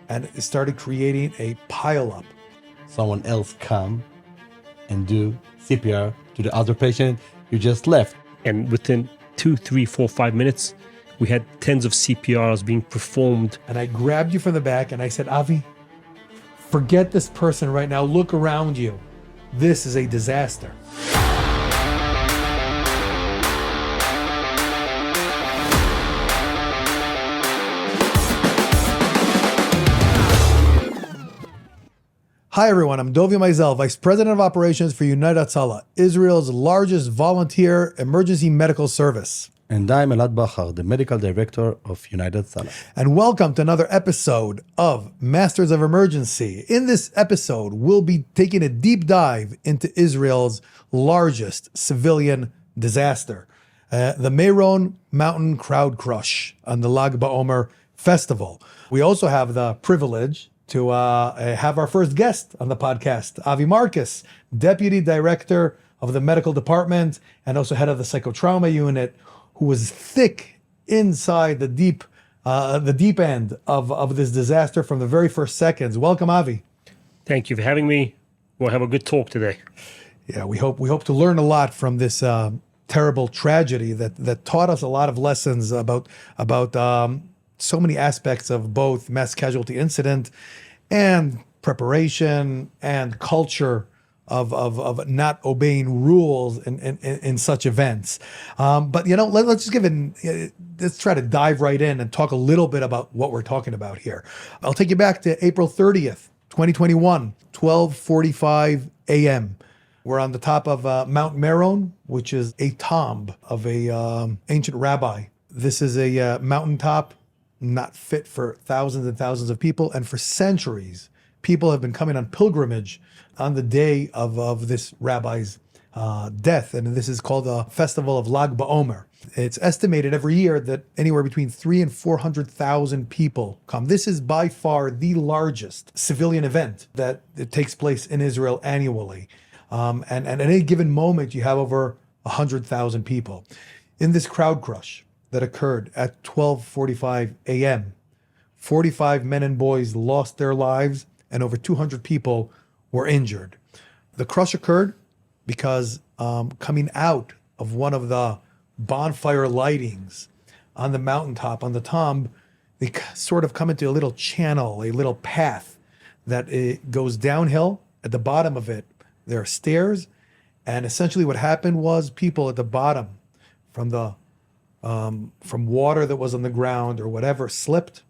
and it started creating a pileup. Someone else come and do CPR to the other patient you just left. And within 2, 3, 4, 5 minutes, we had tens of CPRs being performed. And I grabbed you from the back and I said, Avi, forget this person right now. Look around you. This is a disaster. Hi everyone, I'm Dovie Maisel, Vice President of Operations for United Hatzalah, Israel's largest volunteer emergency medical service. And I'm Elad Bachar, the Medical Director of United Hatzalah. And welcome to another episode of Masters of Emergency. In this episode, we'll be taking a deep dive into Israel's largest civilian disaster, the Meron Mountain Crowd Crush on the Lag BaOmer Festival. We also have the privilege to have our first guest on the podcast, Avi Marcus, Deputy Director of the Medical Department and also head of the Psychotrauma Unit, who was thick inside the deep end of this disaster from the very first seconds. Welcome, Avi. Thank you for having me. We'll have a good talk today. Yeah, we hope to learn a lot from this terrible tragedy that taught us a lot of lessons about so many aspects of both mass casualty incident and preparation and culture of not obeying rules in such events. But let's just let's try to dive right in and talk a little bit about what we're talking about here. I'll take you back to April 30th, 2021, 12:45 a.m. We're on the top of Mount Meron, which is a tomb of a ancient rabbi. This is a mountaintop not fit for thousands and thousands of people. And for centuries, people have been coming on pilgrimage on the day of this rabbi's death. And this is called the Festival of Lag BaOmer. It's estimated every year that anywhere between 300,000 and 400,000 people come. This is by far the largest civilian event that it takes place in Israel annually. And at any given moment, you have over 100,000 people. In this crowd crush that occurred at 12:45 a.m., 45 men and boys lost their lives and over 200 people were injured. The crush occurred because coming out of one of the bonfire lightings on the mountaintop, on the tomb, they sort of come into a little channel, a little path that it goes downhill. At the bottom of it, there are stairs. And essentially what happened was people at the bottom from water that was on the ground or whatever slipped,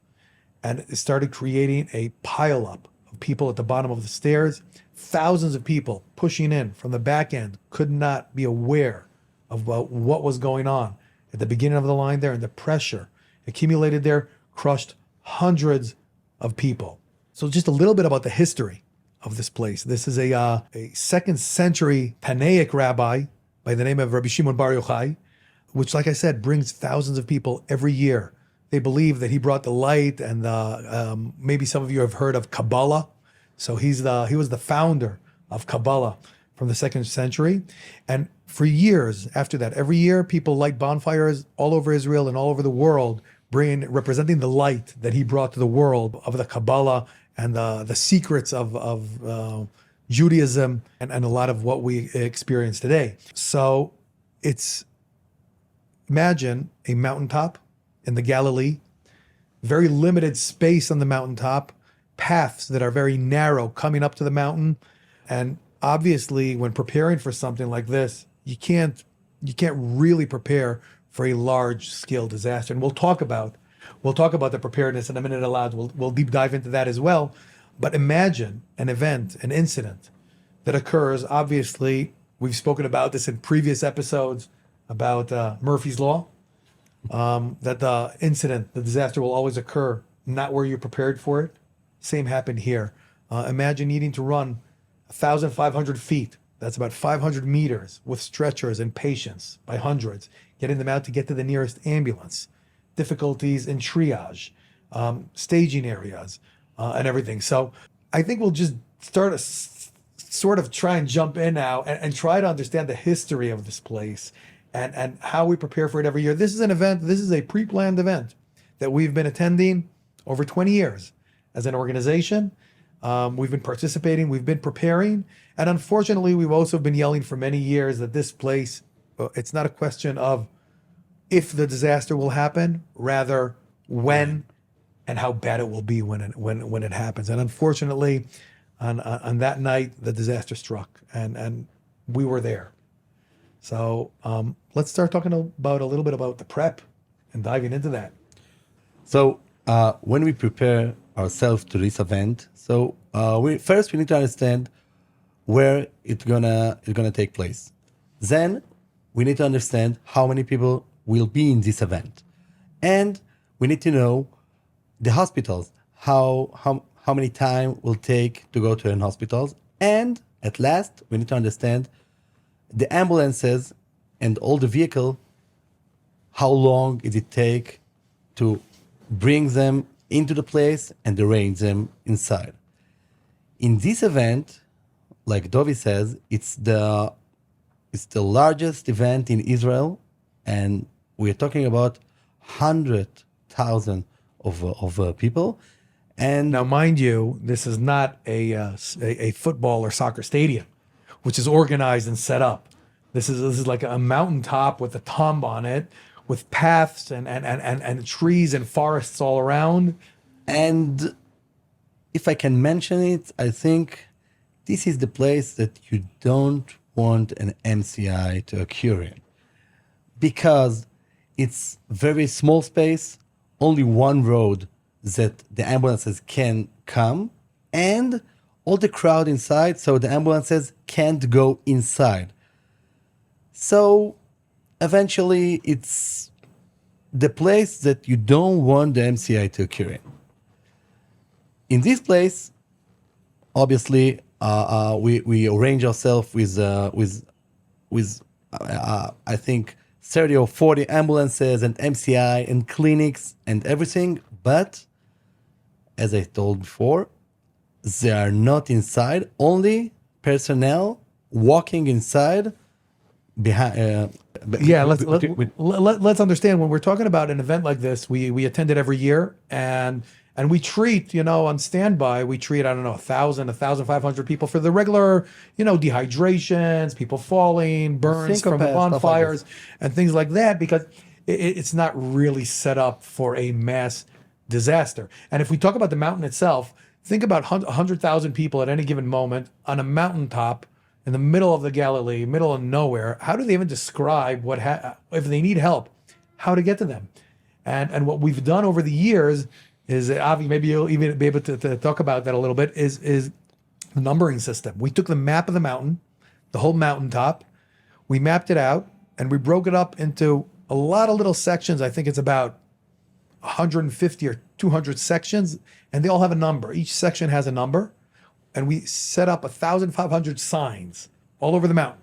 and it started creating a pileup of people at the bottom of the stairs. Thousands of people pushing in from the back end could not be aware of what was going on at the beginning of the line there, and the pressure accumulated there crushed hundreds of people. So just a little bit about the history of this place. This is a second century Tanaic rabbi by the name of Rabbi Shimon Bar Yochai, which, like I said, brings thousands of people every year. They believe that he brought the light, and maybe some of you have heard of Kabbalah. So he was the founder of Kabbalah from the second century. And for years after that, every year people light bonfires all over Israel and all over the world, representing the light that he brought to the world of the Kabbalah and the secrets of Judaism and a lot of what we experience today. So imagine a mountaintop in the Galilee, very limited space on the mountaintop, paths that are very narrow coming up to the mountain. And obviously, when preparing for something like this, you can't really prepare for a large-scale disaster. And we'll talk about the preparedness in a minute. Elad, we'll deep dive into that as well. But imagine an event, an incident that occurs. Obviously, we've spoken about this in previous episodes about Murphy's Law, that the disaster will always occur not where you're prepared for it. Same happened here. Imagine needing to run 1,500 feet. That's about 500 meters with stretchers and patients by hundreds, getting them out to get to the nearest ambulance. Difficulties in triage, staging areas, and everything. So I think we'll just start sort of try and jump in now and try to understand the history of this place and how we prepare for it every year. This is an event, this is a pre-planned event that we've been attending over 20 years. as an organization. We've been participating, we've been preparing, and unfortunately, we've also been yelling for many years that this place, it's not a question of if the disaster will happen, rather when and how bad it will be when it happens. And unfortunately, on that night, the disaster struck, and we were there. So let's start talking about a little bit about the prep and diving into that. So when we prepare ourselves to this event, so we need to understand where it's gonna take place. Then we need to understand how many people will be in this event, and we need to know the hospitals, how many time will take to go to an hospitals, and at last we need to understand the ambulances and all the vehicle. How long is it take to bring them into the place and arrange them inside? In this event, like Dovie says, it's the largest event in Israel, and we're talking about 100,000 of people. And Now, mind you, this is not a football or soccer stadium, which is organized and set up. This is like a mountaintop with a tomb on it, with paths and trees and forests all around. And if I can mention it, I think this is the place that you don't want an MCI to occur in, because it's very small space, only one road that the ambulances can come, and all the crowd inside, so the ambulances can't go inside. So eventually it's the place that you don't want the MCI to occur in. In this place, obviously, we arrange ourselves with I think 30 or 40 ambulances and MCI and clinics and everything. But as I told before, they are not inside. Only personnel walking inside behind. Yeah, let's understand, when we're talking about an event like this, we attend it every year, and we treat, on standby, we treat, I don't know, 1,000, 1,500 people for the regular, dehydrations, people falling, burns from the Syncopaths, stuff like bonfires, and things like that, because it's not really set up for a mass disaster. And if we talk about the mountain itself, think about 100,000 people at any given moment on a mountaintop in the middle of the Galilee, middle of nowhere. How do they even describe if they need help, how to get to them? And what we've done over the years is, Avi, maybe you'll even be able to talk about that a little bit, is the numbering system. We took the map of the mountain, the whole mountaintop, we mapped it out, and we broke it up into a lot of little sections. I think it's about 150 or 200 sections, and they all have a number. Each section has a number, and we set up 1,500 signs all over the mountain.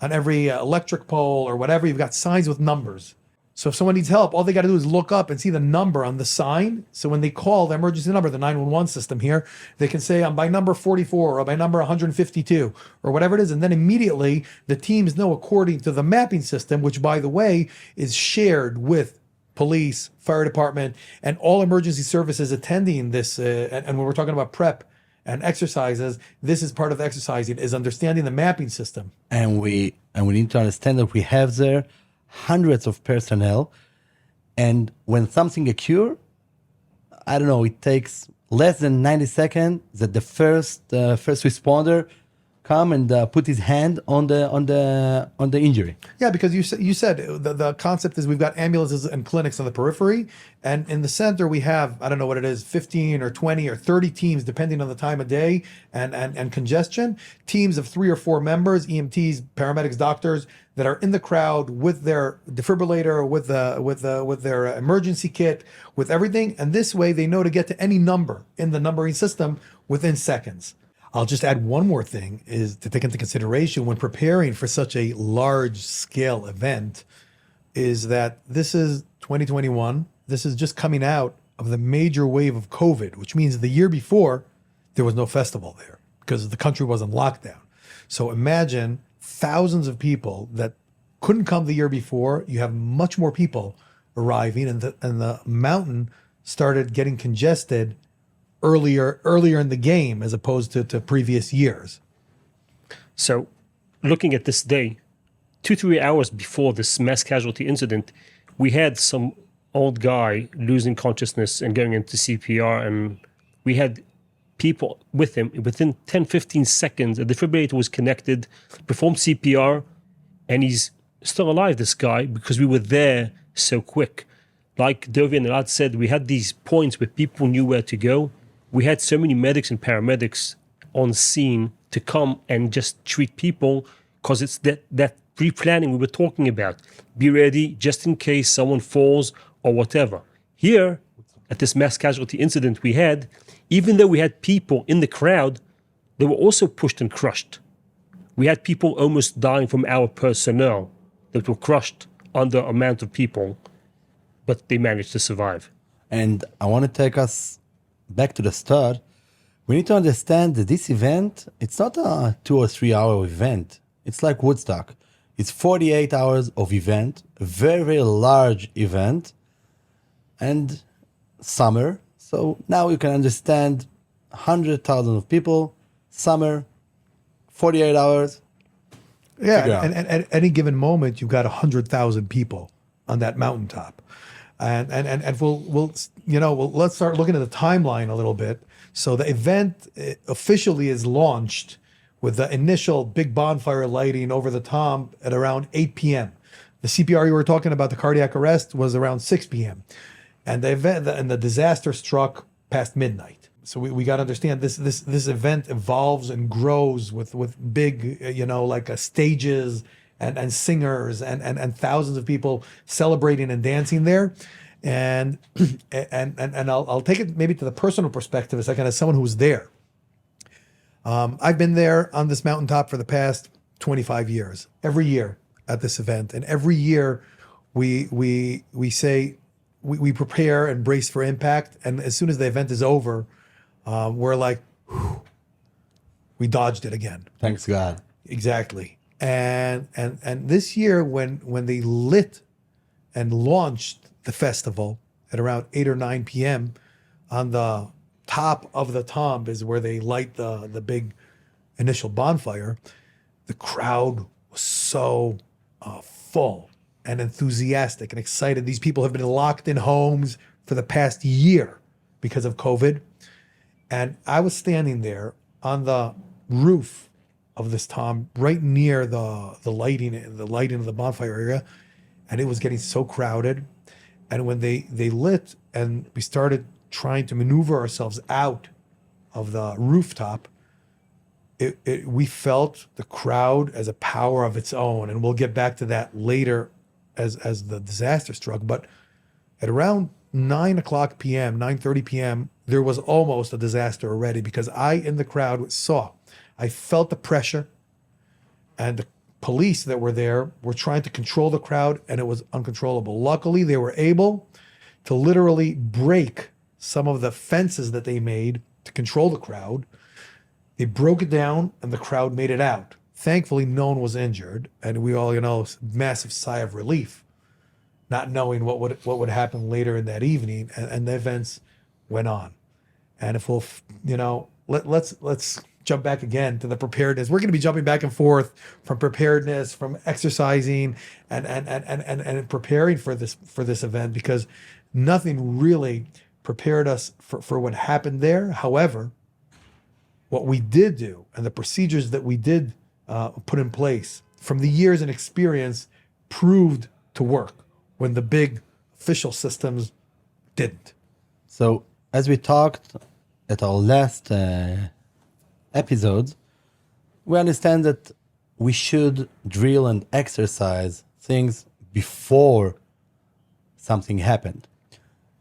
On every electric pole or whatever, you've got signs with numbers. So if someone needs help, all they got to do is look up and see the number on the sign. So when they call the emergency number, the 911 system here, they can say, I'm by number 44 or by number 152 or whatever it is. And then immediately the teams know, according to the mapping system, which, by the way, is shared with police, fire department, and all emergency services attending this. And when we're talking about prep and exercises, this is part of the exercising, is understanding the mapping system. And we need to understand that we have there hundreds of personnel, and when something occurs, I don't know, it takes less than 90 seconds that the first responder come and put his hand on the injury. Yeah, because you said the concept is we've got ambulances and clinics on the periphery, and in the center we have, I don't know what it is, 15 or 20 or 30 teams, depending on the time of day and congestion, teams of 3 or 4 members, EMTs, paramedics, doctors, that are in the crowd with their defibrillator, with their emergency kit, with everything, and this way they know to get to any number in the numbering system within seconds. I'll just add one more thing, is to take into consideration when preparing for such a large scale event, is that this is 2021. This is just coming out of the major wave of COVID, which means the year before there was no festival there because the country was in lockdown. So imagine thousands of people that couldn't come the year before. You have much more people arriving, and the mountain started getting congested earlier in the game as opposed to previous years. So, looking at this day, 2-3 hours before this mass casualty incident, we had some old guy losing consciousness and going into CPR, and we had people with him. Within 10-15 seconds, a defibrillator was connected, performed CPR, and he's still alive, this guy, because we were there so quick. Like Dovie and Elad said, we had these points where people knew where to go. We had so many medics and paramedics on scene to come and just treat people, because it's that pre-planning we were talking about. Be ready just in case someone falls or whatever. Here, at this mass casualty incident we had, even though we had people in the crowd, they were also pushed and crushed. We had people almost dying from our personnel that were crushed under a amount of people, but they managed to survive. And I want to take us back to the start. We need to understand that this event, it's not a 2 or 3 hour event. It's like Woodstock. It's 48 hours of event, a very, very large event, and summer. So now you can understand 100,000 of people, summer, 48 hours. Yeah, and at any given moment, you've got 100,000 people on that mountaintop, and let's start looking at the timeline a little bit. So the event officially is launched with the initial big bonfire lighting over the tom at around 8 p.m. The CPR you were talking about, the cardiac arrest, was around 6 p.m. And the event and the disaster struck past midnight. So we got to understand this event evolves and grows with big stages and singers and thousands of people celebrating and dancing there. And I'll take it maybe to the personal perspective a second as someone who was there. I've been there on this mountaintop for the past 25 years, every year at this event. And every year we say we prepare and brace for impact. And as soon as the event is over, we're like, whew, we dodged it again. Thanks God. Exactly. And this year when they lit and launched the festival at around 8 or 9 p.m. on the top of the tomb is where they light the big initial bonfire. The crowd was so full and enthusiastic and excited. These people have been locked in homes for the past year because of COVID. And I was standing there on the roof of this tomb, right near the lighting of the bonfire area, and it was getting so crowded. And when they lit and we started trying to maneuver ourselves out of the rooftop, we felt the crowd as a power of its own. And we'll get back to that later as the disaster struck. But at around 9 o'clock p.m., 9:30 p.m., there was almost a disaster already, because I, in the crowd, I felt the pressure, and the police that were there were trying to control the crowd, and it was uncontrollable. Luckily, they were able to literally break some of the fences that they made to control the crowd. They broke it down, and the crowd made it out. Thankfully, no one was injured, and we all, massive sigh of relief, not knowing what would happen later in that evening, and the events went on. And if we'll, let's jump back again to the preparedness. We're going to be jumping back and forth from preparedness, from exercising, and preparing for this event, because nothing really prepared us for what happened there. However, what we did do and the procedures that we did put in place from the years and experience proved to work when the big official systems didn't. So, as we talked at our last episodes, we understand that we should drill and exercise things before something happened.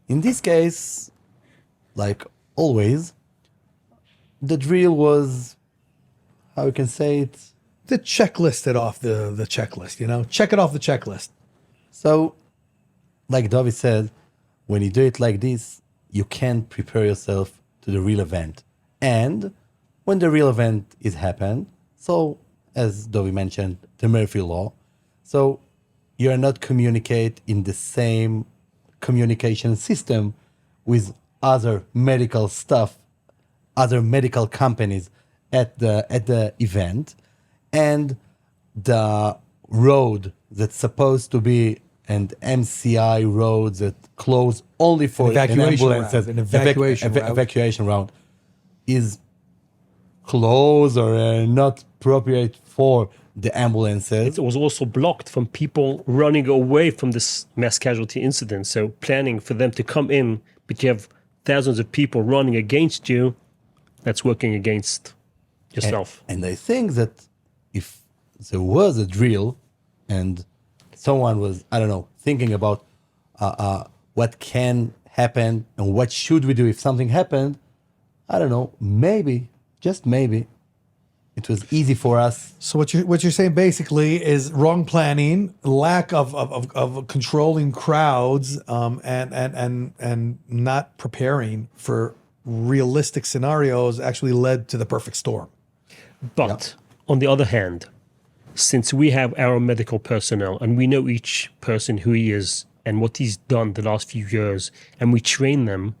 In this case, like always, the drill was, how we can say it? The checklist it off the checklist, check it off the checklist. So, like Dovie said, when you do it like this, you can prepare yourself to the real event. And when the real event is happened, so as Dovie mentioned, the Murphy Law, so you are not communicate in the same communication system with other medical stuff other medical companies at the event, and the road that's supposed to be an MCI road that closed only for Evacuation ambulances, route, an evacuation route. evacuation route, is closed or not appropriate for the ambulances. It was also blocked from people running away from this mass casualty incident. So planning for them to come in, but you have thousands of people running against you, that's working against yourself. And I think that if there was a drill and someone was, I don't know, thinking about what can happen and what should we do if something happened, I don't know, maybe, just maybe, it was easy for us. So what you're saying basically is wrong planning, lack of controlling crowds, and not preparing for realistic scenarios actually led to the perfect storm. But on the other hand, since we have our medical personnel and we know each person who he is and what he's done the last few years, and we train them,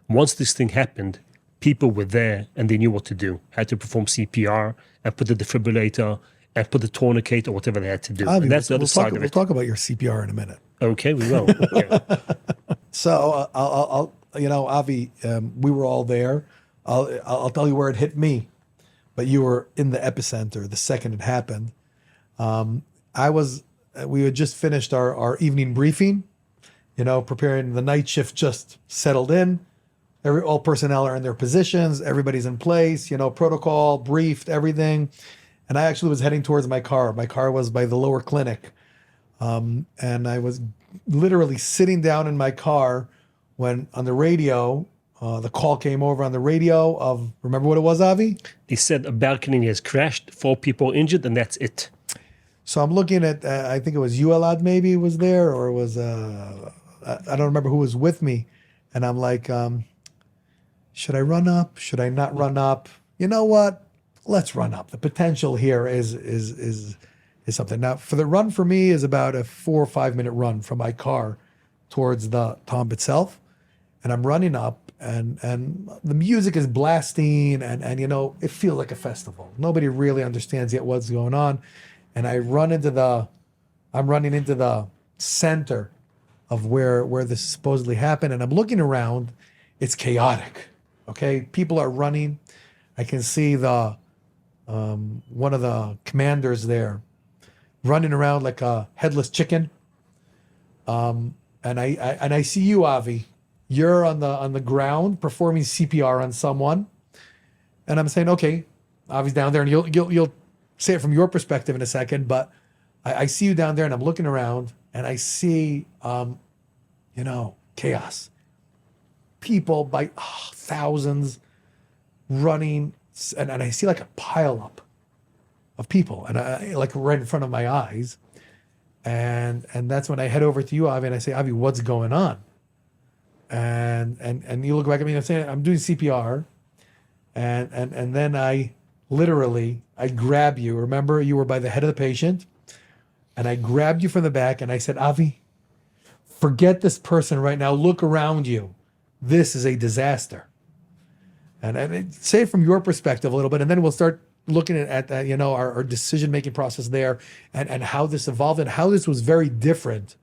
once this thing happened, people were there and they knew what to do, how to perform CPR and put the defibrillator and put the tourniquet or whatever they had to do. Avi, And that's the other side of we'll it. talk about your CPR in a minute. Okay, we will. Okay. So I'll Avi, we were all there. I'll tell you where it hit me, but you were in the epicenter the second it happened. We had just finished our evening briefing, preparing. The night shift just settled in. All personnel are in their positions. Everybody's in place, protocol, briefed, everything. And I actually was heading towards my car. My car was by the lower clinic. And I was literally sitting down in my car when on the radio, the call came over on the radio of, remember what it was, Avi? They said a balcony has crashed, 4 people injured, and that's it. So I'm looking at, I think it was Elad maybe was there, or it was, I don't remember who was with me. And I'm like, should I run up? Should I not run up? You know what? Let's run up. The potential here is something. Now, for the run for me is about a 4 or 5 minute run from my car towards the tomb itself. And I'm running up and the music is blasting and it feels like a festival. Nobody really understands yet what's going on. And I'm running into the center of where this supposedly happened. And I'm looking around. It's chaotic. Okay, people are running. I can see the one of the commanders there running around like a headless chicken. And I see you, Avi. You're on the ground performing CPR on someone, and I'm saying, okay, Avi's down there, and you'll say it from your perspective in a second. But I see you down there, and I'm looking around, and I see chaos. People by thousands running, and I see like a pile up of people, and I like right in front of my eyes, and that's when I head over to you, Avi, and I say, Avi, what's going on? And you look back at me and I'm saying, I'm doing CPR, and then I grab you. Remember, you were by the head of the patient, and I grabbed you from the back, and I said, Avi, forget this person right now. Look around you. This is a disaster. And say it from your perspective a little bit, and then we'll start looking at our decision-making process there and how this evolved and how this was very different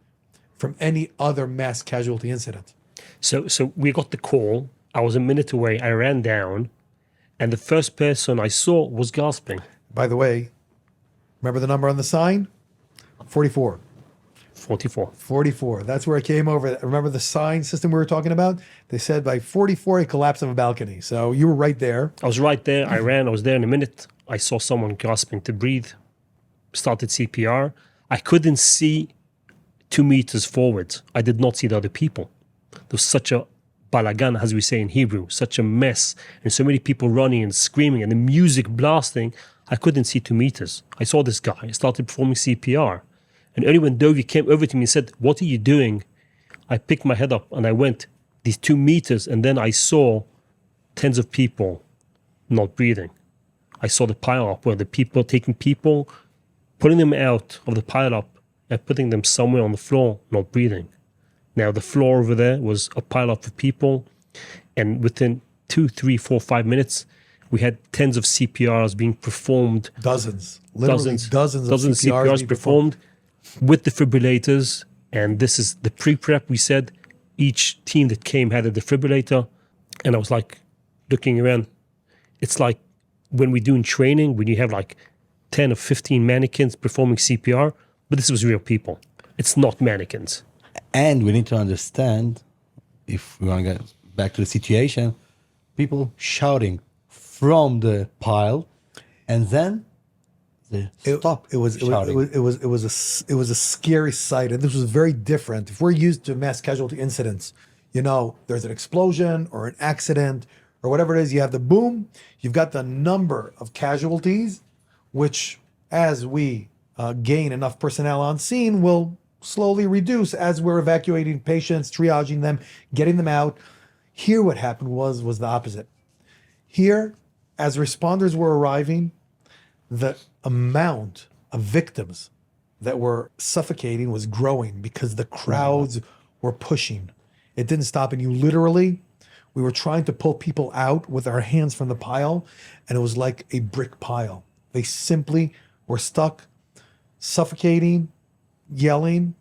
from any other mass casualty incident. So we got the call. I was a minute away. I ran down, and the first person I saw was gasping. By the way, remember the number on the sign? 44. 44. 44. That's where it came over. Remember the sign system we were talking about? They said by 44, it collapsed of a balcony. So you were right there. I was right there. I ran. I was there in a minute. I saw someone gasping to breathe. Started CPR. I couldn't see 2 meters forward. I did not see the other people. There was such a balagan, as we say in Hebrew, such a mess, and so many people running and screaming and the music blasting. I couldn't see 2 meters. I saw this guy. I started performing CPR. And only when Dovie came over to me and said, what are you doing? I picked my head up and I went these 2 meters, and then I saw tens of people not breathing. I saw the pile up where the people taking people, pulling them out of the pile up and putting them somewhere on the floor, not breathing. Now the floor over there was a pile up of people, and within 2, 3, 4, 5 minutes. We had tens of CPRs being performed, Dozens, literally dozens of CPRs being performed with defibrillators. And this is the pre-prep. We said each team that came had a defibrillator. And I was like looking around. It's like when we do in training, when you have like 10 or 15 mannequins performing CPR, but this was real people. It's not mannequins. And we need to understand, if we want to get back to the situation, people shouting from the pile, and then they stop. It was a scary sight, and this was very different. If we're used to mass casualty incidents, you know, there's an explosion or an accident or whatever it is. You have the boom. You've got the number of casualties, which, as we gain enough personnel on scene, will slowly reduce as we're evacuating patients, triaging them, getting them out. Here, what happened was the opposite. Here, as responders were arriving, the amount of victims that were suffocating was growing because the crowds were pushing. It didn't stop. And we were trying to pull people out with our hands from the pile, and it was like a brick pile. They simply were stuck, suffocating, yelling,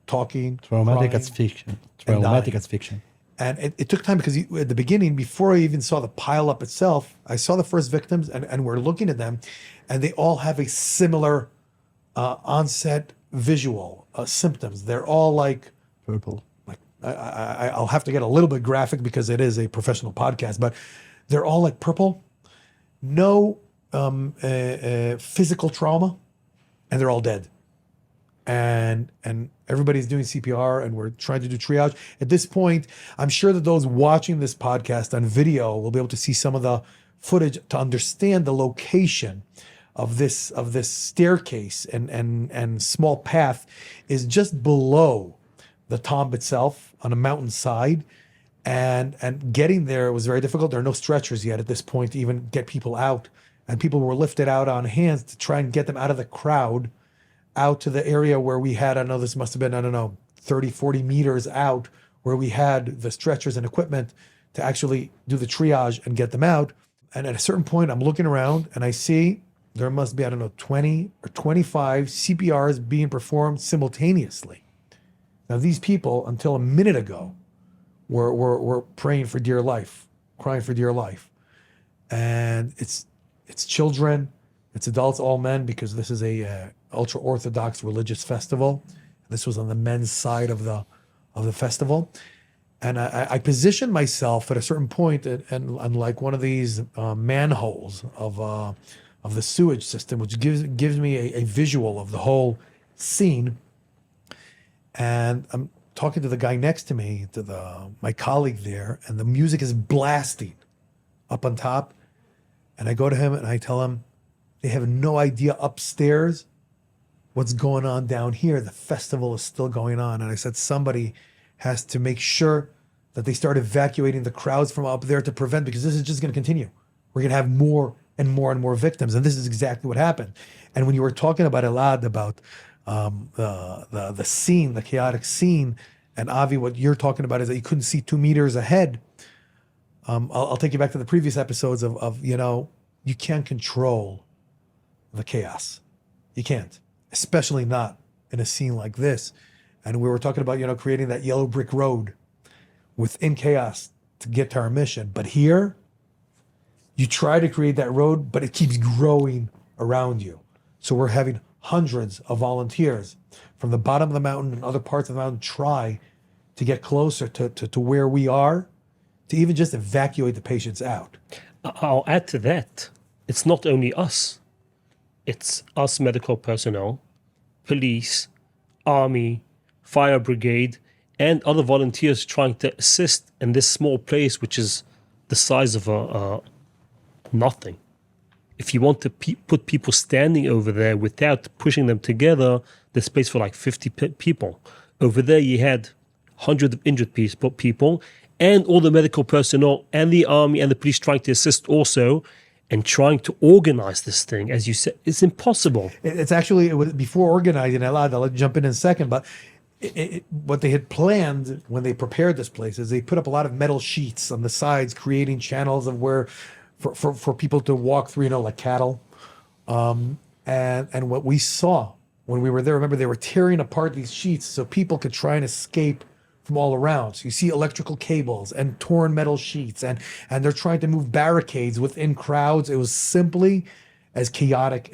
talking, Traumatic crying, asphyxiation. and Traumatic dying. asphyxiation. And it took time because at the beginning, before I even saw the pile up itself, I saw the first victims, and we're looking at them, and they all have a similar onset visual symptoms. They're all like Purple. I'll have to get a little bit graphic because it is a professional podcast, but they're all like purple, no physical trauma, and they're all dead. And everybody's doing CPR, and we're trying to do triage. At this point, I'm sure that those watching this podcast on video will be able to see some of the footage to understand the location of this staircase and small path is just below the tomb itself on a mountainside. And getting there was very difficult. There are no stretchers yet at this point to even get people out. And people were lifted out on hands to try and get them out of the crowd, out to the area where we had, I know this must have been, 30, 40 meters out, where we had the stretchers and equipment to actually do the triage and get them out. And at a certain point, I'm looking around and I see there must be, 20 or 25 CPRs being performed simultaneously. Now, these people, until a minute ago, were praying for dear life, crying for dear life. And it's children, it's adults, all men, because this is a ultra-Orthodox religious festival. This was on the men's side of the festival. And I positioned myself at a certain point and like one of these manholes of the sewage system, which gives me a visual of the whole scene. And I'm talking to the guy next to me, to my colleague there, and the music is blasting up on top. And I go to him and I tell him, they have no idea upstairs what's going on down here. The festival is still going on. And I said, somebody has to make sure that they start evacuating the crowds from up there to prevent, because this is just going to continue. We're going to have more and more and more victims. And this is exactly what happened. And when you were talking about Elad, about the scene, the chaotic scene, and Avi, what you're talking about is that you couldn't see 2 meters ahead. I'll take you back to the previous episodes of you can't control the chaos. You can't, especially not in a scene like this. And we were talking about, creating that yellow brick road within chaos to get to our mission. But here, you try to create that road, but it keeps growing around you. So we're having hundreds of volunteers from the bottom of the mountain and other parts of the mountain try to get closer to where we are, to even just evacuate the patients out. I'll add to that. It's not only us. It's us medical personnel, police, army, fire brigade, and other volunteers trying to assist in this small place, which is the size of nothing. If you want to put people standing over there without pushing them together, there's space for like 50 people. Over there, you had hundreds of injured people, and all the medical personnel and the army and the police trying to assist also, and trying to organize this thing. As you said, it's impossible. It's actually, it was before organizing, Elad, I'll let you jump in a second, but what they had planned when they prepared this place is they put up a lot of metal sheets on the sides, creating channels of where for people to walk through, like cattle. And what we saw when we were there, remember, they were tearing apart these sheets so people could try and escape from all around. So you see electrical cables and torn metal sheets, and they're trying to move barricades within crowds. It was simply as chaotic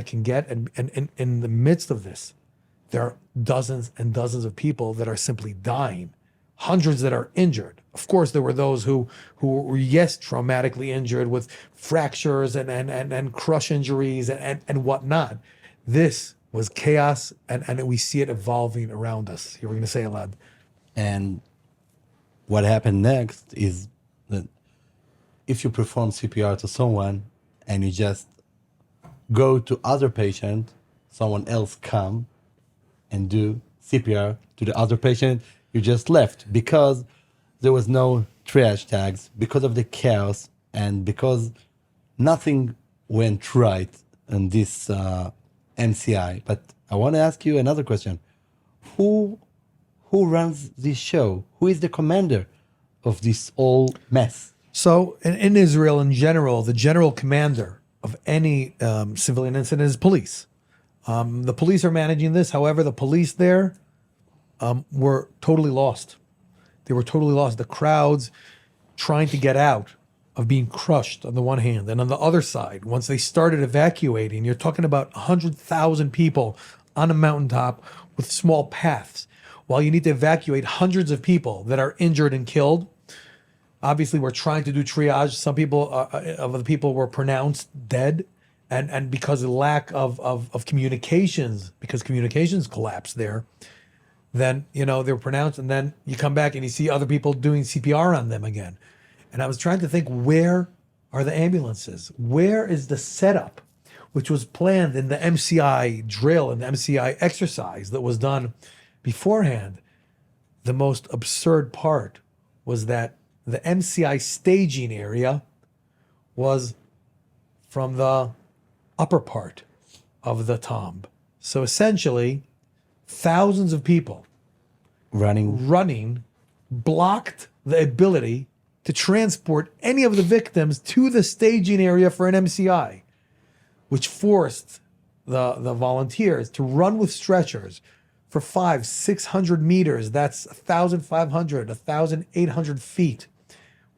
can get. And in the midst of this, there are dozens and dozens of people that are simply dying, hundreds that are injured. Of course, there were those who were, yes, traumatically injured with fractures and crush injuries and whatnot. This was chaos, and we see it evolving around us. You were going to say, Elad. And what happened next is that if you perform CPR to someone and you just go to other patient, someone else come and do CPR to the other patient, you just left because there was no triage tags, because of the chaos, and because nothing went right in this MCI. But I want to ask you another question. Who runs this show? Who is the commander of this whole mess? So in Israel in general, the general commander of any civilian incident is police. The police are managing this. However, the police there were totally lost. They were totally lost. The crowds trying to get out of being crushed on the one hand, and on the other side, once they started evacuating, you're talking about 100,000 people on a mountaintop with small paths. While you need to evacuate hundreds of people that are injured and killed, obviously we're trying to do triage. Some people of the people were pronounced dead, and because of the lack of communications, because communications collapsed there, then they were pronounced, and then you come back and you see other people doing CPR on them again. And I was trying to think, where are the ambulances? Where is the setup, which was planned in the MCI drill and the MCI exercise that was done beforehand? The most absurd part was that the MCI staging area was from the upper part of the tomb. So essentially, thousands of people running blocked the ability to transport any of the victims to the staging area for an MCI, which forced the volunteers to run with stretchers for 500-600 meters. That's 1,500, 1,800 feet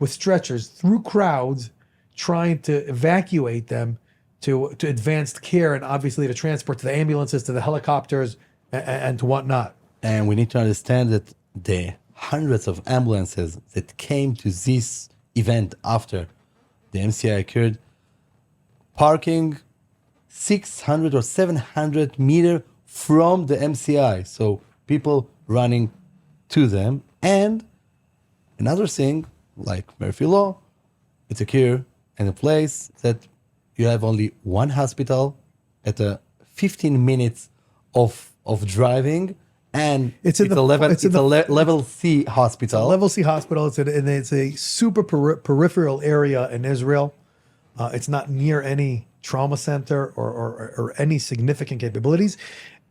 with stretchers through crowds, trying to evacuate them to advanced care, and obviously to transport to the ambulances, to the helicopters, and to whatnot. And we need to understand that the hundreds of ambulances that came to this event after the MCI occurred, parking 600 or 700 meters from the MCI. So people running to them. And another thing, like Murphy Law, it's occur in a place that you have only one hospital at a 15 minutes of driving, and it's a level C hospital. Level C hospital. It's a super peripheral area in Israel. It's not near any trauma center or any significant capabilities.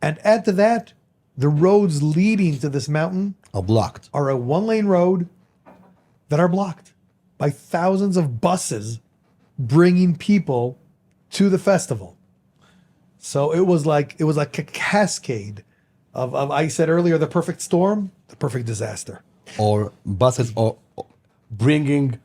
And add to that, the roads leading to this mountain are blocked. Are a one-lane road that are blocked by thousands of buses bringing people to the festival. So it was like a cascade of I said earlier, the perfect storm, the perfect disaster. Or buses or bringing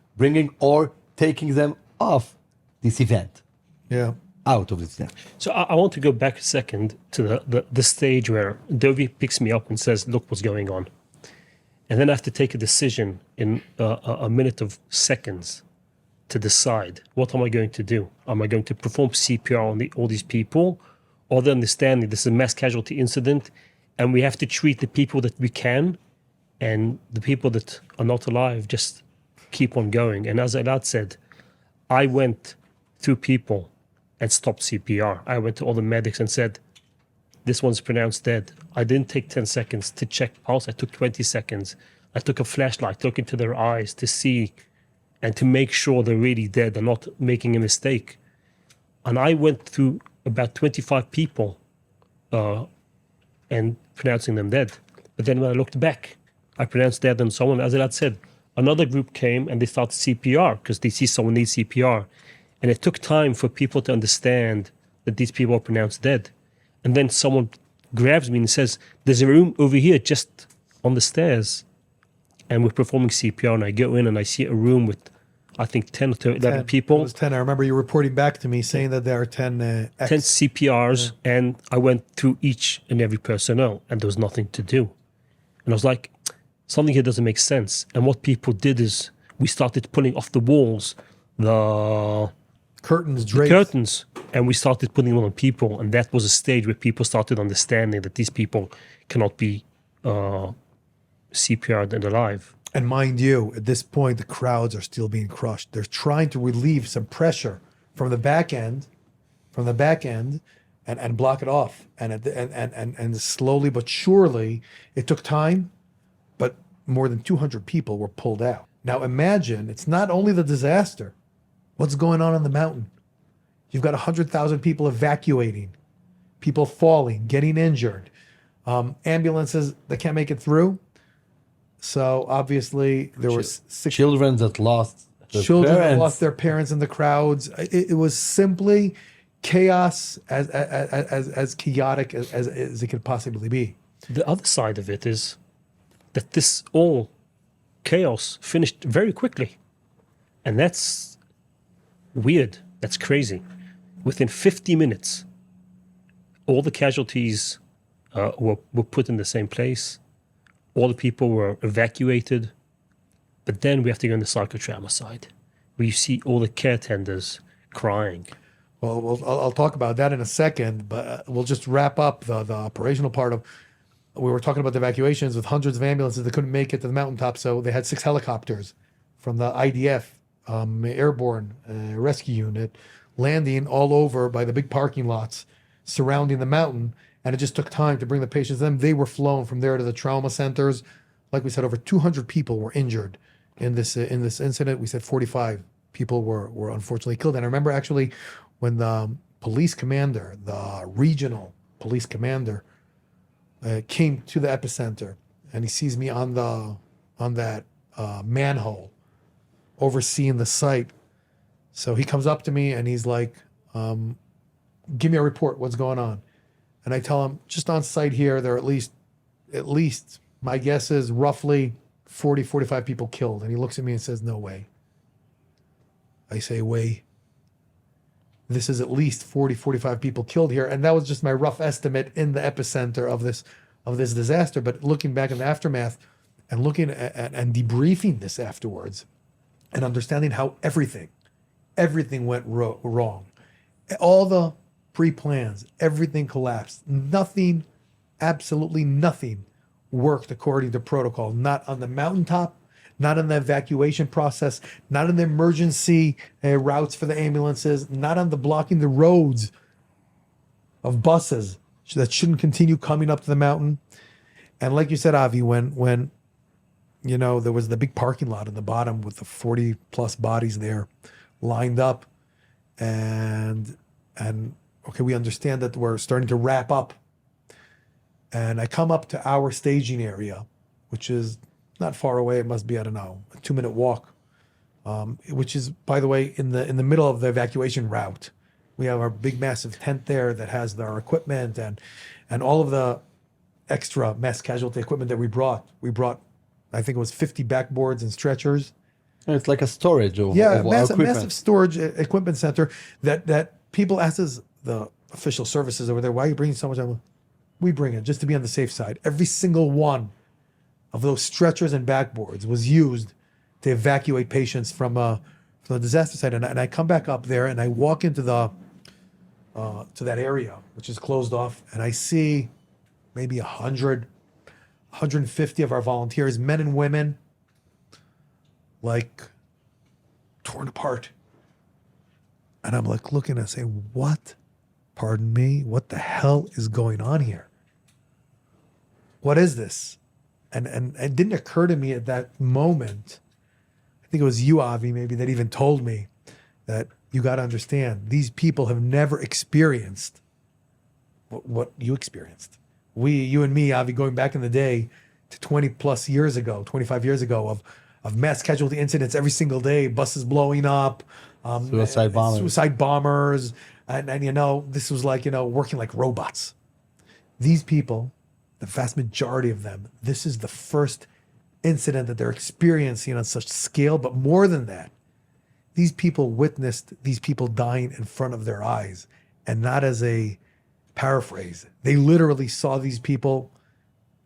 or taking them off this event. Yeah. Out of this event. So I want to go back a second to the stage where Dovie picks me up and says, look what's going on. And then I have to take a decision in a minute of seconds to decide, what am I going to do? Am I going to perform CPR on all these people? Or the understanding this is a mass casualty incident, and we have to treat the people that we can, and the people that are not alive just keep on going. And as Elad said, I went through people and stopped CPR. I went to all the medics and said, this one's pronounced dead. I didn't take 10 seconds to check pulse. I took 20 seconds. I took a flashlight, look into their eyes to see and to make sure they're really dead and not making a mistake. And I went through about 25 people and pronouncing them dead. But then when I looked back, I pronounced dead, and someone, as Elad said, another group came and they started CPR because they see someone needs CPR. And it took time for people to understand that these people are pronounced dead. And then someone grabs me and says, there's a room over here just on the stairs. And we're performing CPR, and I go in and I see a room with, I think, 10 or 11 people. It was 10. I remember you reporting back to me saying that there are 10 10 CPRs, and I went through each and every personnel, and there was nothing to do. And I was like, something here doesn't make sense. And what people did is we started pulling off the walls the curtains, drapes. curtains, and we started putting them on people. And that was a stage where people started understanding that these people cannot be CPR'd and alive. And mind you, at this point, the crowds are still being crushed. They're trying to relieve some pressure from the back end, and block it off. And slowly but surely, it took time, but more than 200 people were pulled out. Now imagine, it's not only the disaster. What's going on the mountain? You've got 100,000 people evacuating, people falling, getting injured, ambulances that can't make it through. So obviously there were children that lost their children that parents. lost their parents in the crowds. It was simply chaos, as chaotic as it could possibly be. The other side of it is that this all chaos finished very quickly. And that's weird. That's crazy. Within 50 minutes, all the casualties were put in the same place. All the people were evacuated. But then we have to go on the psychotrauma side, where you see all the care tenders crying. Well, I'll talk about that in a second, but we'll just wrap up the operational part of. We were talking about the evacuations with hundreds of ambulances that couldn't make it to the mountaintop, so they had 6 helicopters from the IDF, airborne rescue unit, landing all over by the big parking lots surrounding the mountain, and it just took time to bring the patients in. They were flown from there to the trauma centers. Like we said, over 200 people were injured in this incident. We said 45 people were unfortunately killed. And I remember actually when the police commander, the regional police commander, came to the epicenter, and he sees me on that manhole overseeing the site. So he comes up to me and he's like, give me a report, what's going on? And I tell him, just on site here, there are at least my guess is roughly 40, 45 people killed. And he looks at me and says, no way. I say, way. This is at least 40, 45 people killed here. And that was just my rough estimate in the epicenter of this disaster. But looking back in the aftermath and looking at and debriefing this afterwards and understanding how everything went wrong. All the pre-plans, everything collapsed. Nothing, absolutely nothing worked according to protocol. Not on the mountaintop, not in the evacuation process, not in the emergency routes for the ambulances, not on the blocking the roads of buses that shouldn't continue coming up to the mountain. And like you said, Avi, when you know there was the big parking lot in the bottom with the 40 plus bodies there lined up, and okay, we understand that we're starting to wrap up. And I come up to our staging area, which is not far away. It must be, I don't know, a 2-minute walk, which is, by the way, in the middle of the evacuation route. We have our big, massive tent there that has our equipment and all of the extra mass casualty equipment that we brought. We brought, I think it was 50 backboards and stretchers. It's like a storage of massive storage equipment center that people ask us, the official services over there, why are you bringing so much? We bring it just to be on the safe side. Every single one of those stretchers and backboards was used to evacuate patients from the disaster site. And I come back up there and I walk into to that area, which is closed off, and I see maybe 100, 150 of our volunteers, men and women, like torn apart. And I'm like looking and saying, what? Pardon me? What the hell is going on here? What is this? And it didn't occur to me at that moment. I think it was you, Avi, maybe, that even told me that you got to understand, these people have never experienced what you experienced. You and me, Avi, going back in the day, to 20 plus years ago, 25 years ago of mass casualty incidents every single day, buses blowing up, suicide bombers. And you know, this was like, you know, working like robots. These people, the vast majority of them, this is the first incident that they're experiencing on such scale. But more than that, these people witnessed these people dying in front of their eyes, and not as a paraphrase. They literally saw these people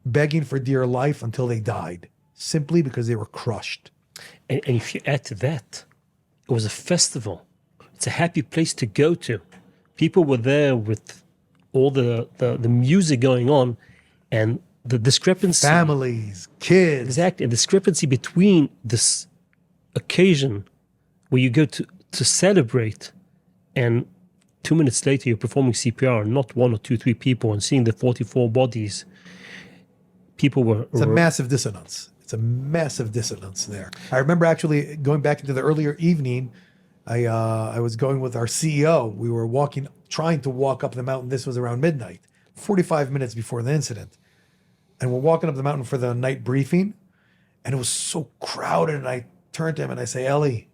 begging for dear life until they died, simply because they were crushed. And if you add to that, it was a festival. It's a happy place to go to. People were there with all the music going on, and the discrepancy. Families, kids. Exactly. A discrepancy between this occasion where you go to celebrate, and 2 minutes later you're performing CPR, not one or two, three people, and seeing the 44 bodies. People were... It's a massive dissonance. It's a massive dissonance there. I remember actually going back into the earlier evening, I was going with our CEO. We were trying to walk up the mountain. This was around midnight, 45 minutes before the incident. And we're walking up the mountain for the night briefing, and it was so crowded. And I turned to him and I say, Ellie,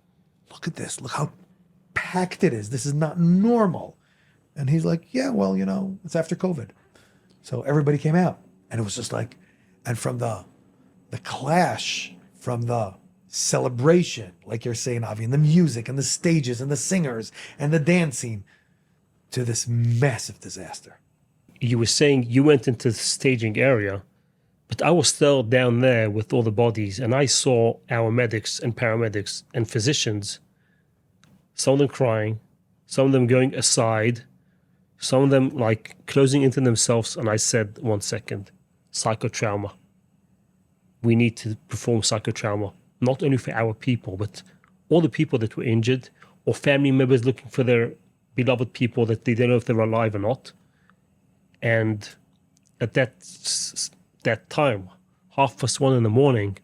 look at this. Look how packed it is. This is not normal. And he's like, yeah, well, you know, it's after COVID. So everybody came out, and it was just like, and from the clash, from the celebration, like you're saying, Avi, and the music and the stages and the singers and the dancing, to this massive disaster. You were saying you went into the staging area, but I was still down there with all the bodies, and I saw our medics and paramedics and physicians, some of them crying, some of them going aside, some of them like closing into themselves. And I said, 1 second, psychotrauma. We need to perform psychotrauma, not only for our people, but all the people that were injured, or family members looking for their beloved people that they don't know if they're alive or not. And at that time, 1:30 in the morning,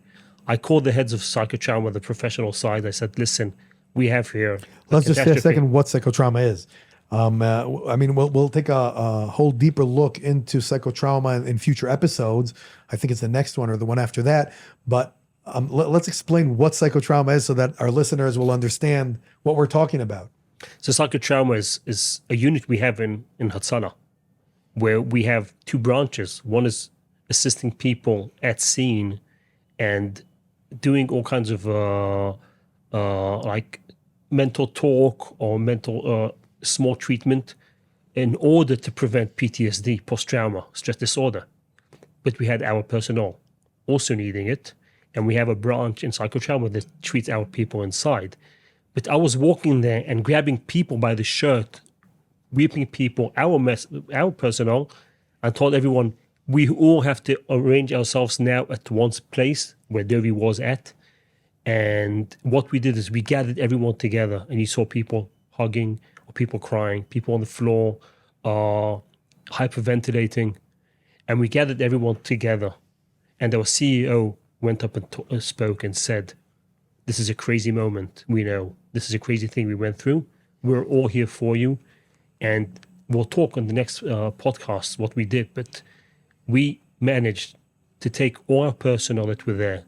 I called the heads of psychotrauma, the professional side. I said, listen, we have here... Let's just say a second what psychotrauma is. I mean, we'll take a whole deeper look into psychotrauma in future episodes. I think it's the next one or the one after that. But let's explain what psychotrauma is so that our listeners will understand what we're talking about. So psychotrauma is a unit we have in Hatzalah, where we have two branches. One is assisting people at scene and doing all kinds of like mental talk or mental small treatment in order to prevent PTSD, post-trauma, stress disorder. But we had our personnel also needing it, and we have a branch in psychotrauma that treats our people inside. But I was walking there and grabbing people by the shirt, whipping people, our personnel, and told everyone, we all have to arrange ourselves now at one place where Dovie was at. And what we did is we gathered everyone together, and you saw people hugging, or people crying, people on the floor, hyperventilating. And we gathered everyone together. And our CEO went up and spoke and said, this is a crazy moment. We know this is a crazy thing we went through. We're all here for you. And we'll talk on the next podcast what we did. But we managed to take all our personnel that were there.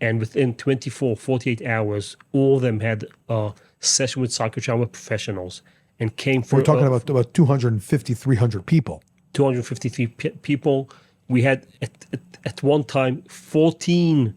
And within 24, 48 hours, all of them had a session with psychotrauma professionals and came for... We're talking about 250, 300 people. 253 people. We had at one time 14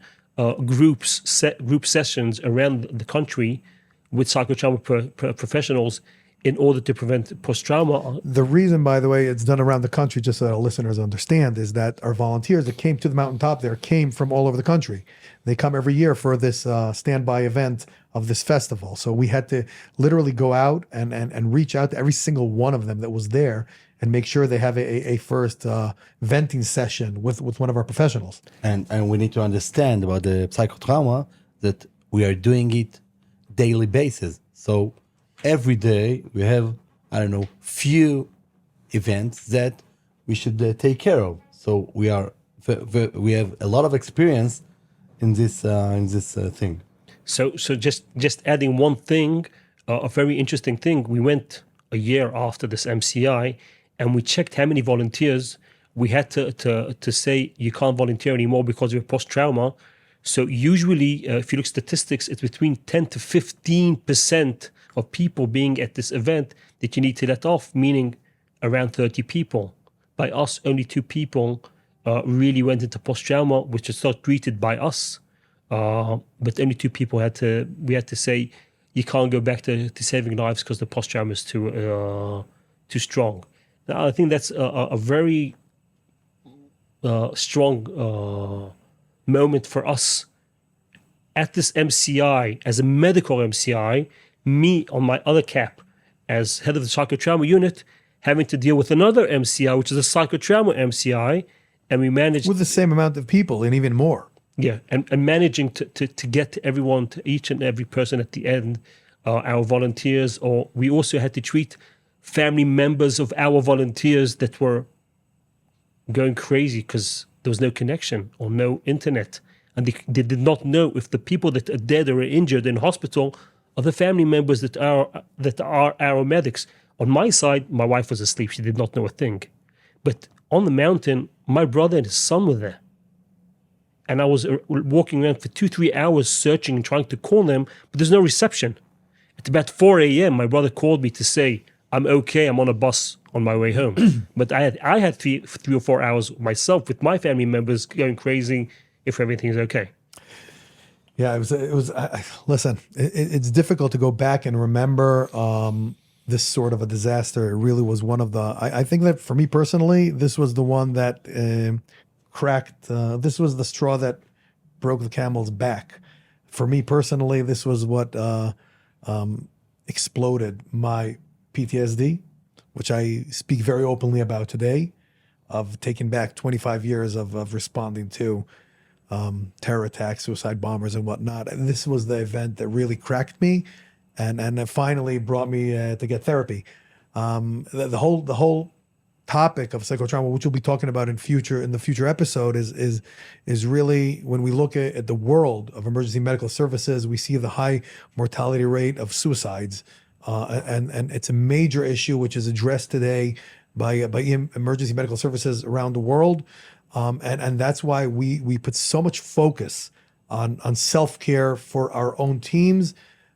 group sessions around the country with psychotrauma professionals in order to prevent post-trauma. The reason, by the way, it's done around the country, just so that our listeners understand, is that our volunteers that came to the mountaintop there came from all over the country. They come every year for this standby event of this festival. So we had to literally go out and reach out to every single one of them that was there and make sure they have a first venting session with one of our professionals. And we need to understand about the psychotrauma that we are doing it daily basis. So every day we have, few events that we should take care of. So we have a lot of experience in this thing. So just adding one thing, a very interesting thing. We went a year after this MCI, and we checked how many volunteers we had to say you can't volunteer anymore because of post-trauma. So usually, if you look statistics, it's between 10 to 15% of people being at this event that you need to let off, meaning around 30 people. By us, only 2 people really went into post-trauma, which is not treated by us. But only 2 people we had to say, you can't go back to saving lives because the post-trauma is too strong. Now, I think that's a very strong moment for us at this MCI, as a medical MCI, me on my other cap as head of the psychotrauma unit, having to deal with another MCI, which is a psychotrauma MCI, and we managed with the same amount of people and even more. Yeah, and managing to get to everyone, to each and every person at the end, our volunteers, or we also had to treat family members of our volunteers that were going crazy because there was no connection or no internet. And they did not know if the people that are dead or injured in hospital are the family members that are our medics. On my side, my wife was asleep. She did not know a thing. But on the mountain, my brother and his son were there. And I was walking around for 2-3 hours searching and trying to call them, but there's no reception. At about 4 a.m., my brother called me to say, I'm okay, I'm on a bus on my way home. But I had 3 or 4 hours myself with my family members going crazy if everything's okay. Yeah, listen, it's difficult to go back and remember this sort of a disaster. It really was one of the, I think that for me personally, this was the one that cracked, this was the straw that broke the camel's back. For me personally, this was what exploded my PTSD, which I speak very openly about today, of taking back 25 years of responding to terror attacks, suicide bombers, and whatnot. And this was the event that really cracked me, and it finally brought me to get therapy. The whole topic of psychotrauma, which we'll be talking about in the future episode, is really, when we look at the world of emergency medical services, we see the high mortality rate of suicides, and it's a major issue which is addressed today by emergency medical services around the world. And that's why we put so much focus on self-care for our own teams.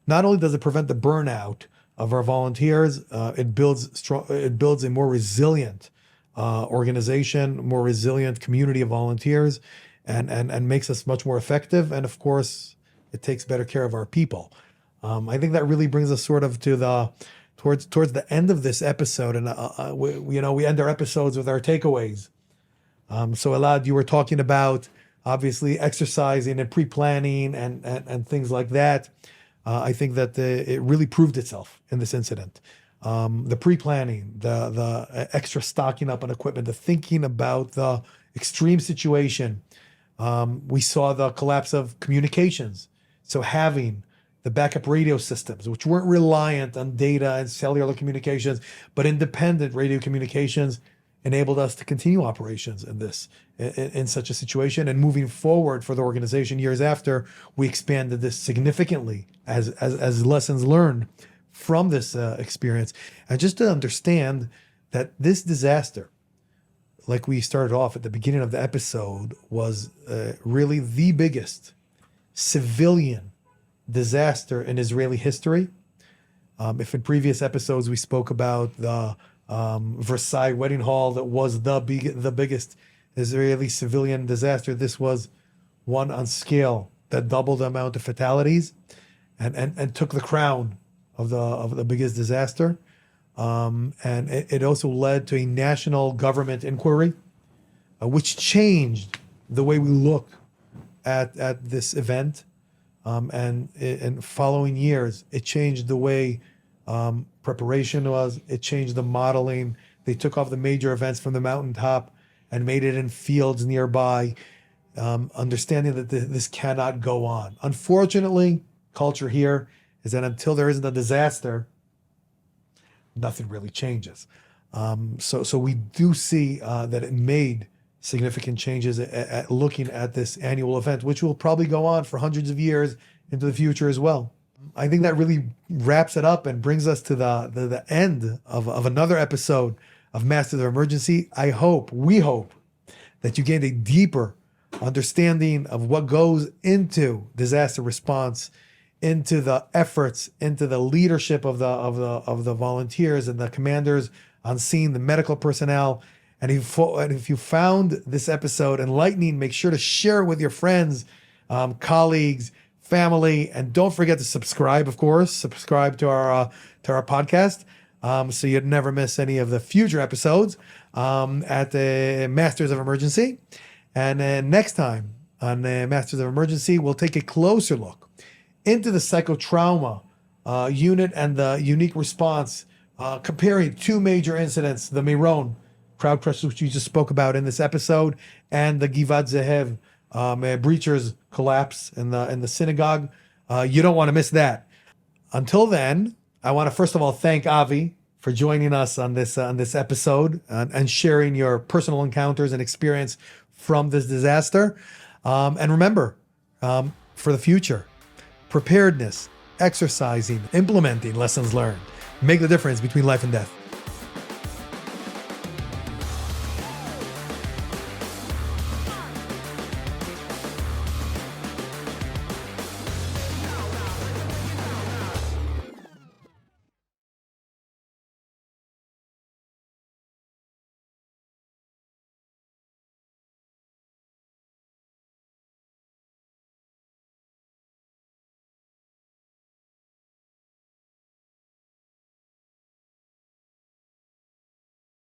Not only does it prevent the burnout of our volunteers, it builds a more resilient organization, more resilient community of volunteers, and makes us much more effective. And of course, it takes better care of our people. I think that really brings us sort of to towards the end of this episode, and we end our episodes with our takeaways. So Elad, you were talking about obviously exercising and pre-planning and things like that. I think that it really proved itself in this incident. The pre-planning, the extra stocking up on equipment, the thinking about the extreme situation. We saw the collapse of communications. So having the backup radio systems, which weren't reliant on data and cellular communications, but independent radio communications, enabled us to continue operations in such a situation. And moving forward for the organization years after, we expanded this significantly as lessons learned from this experience. And just to understand that this disaster, like we started off at the beginning of the episode, was really the biggest civilian disaster in Israeli history. If in previous episodes we spoke about the Versailles wedding hall that was the biggest Israeli civilian disaster, this was one on scale that doubled the amount of fatalities and took the crown of the biggest disaster. And it also led to a national government inquiry, which changed the way we look at this event. And in following years, it changed the way preparation was. It changed the modeling. They took off the major events from the mountaintop and made it in fields nearby, understanding that this cannot go on. Unfortunately, culture here is that until there isn't a disaster, nothing really changes. So we do see that it made significant changes at looking at this annual event, which will probably go on for hundreds of years into the future as well. I think that really wraps it up and brings us to the end of another episode of Masters of Emergency. We hope that you gained a deeper understanding of what goes into disaster response, into the efforts, into the leadership of the volunteers and the commanders on scene, the medical personnel. And if you found this episode enlightening, make sure to share it with your friends, colleagues, family, and don't forget to subscribe. Of course, subscribe to our podcast, so you'd never miss any of the future episodes at the Masters of Emergency. And next time on Masters of Emergency, we'll take a closer look into the psychotrauma unit and the unique response, comparing two major incidents: the Meron Crowd Crush, which you just spoke about in this episode, and the Givat Zehev breachers collapse in the synagogue. You don't want to miss that. Until then, I want to first of all thank Avi for joining us on this episode and sharing your personal encounters and experience from this disaster. And remember, for the future, preparedness, exercising, implementing lessons learned make the difference between life and death.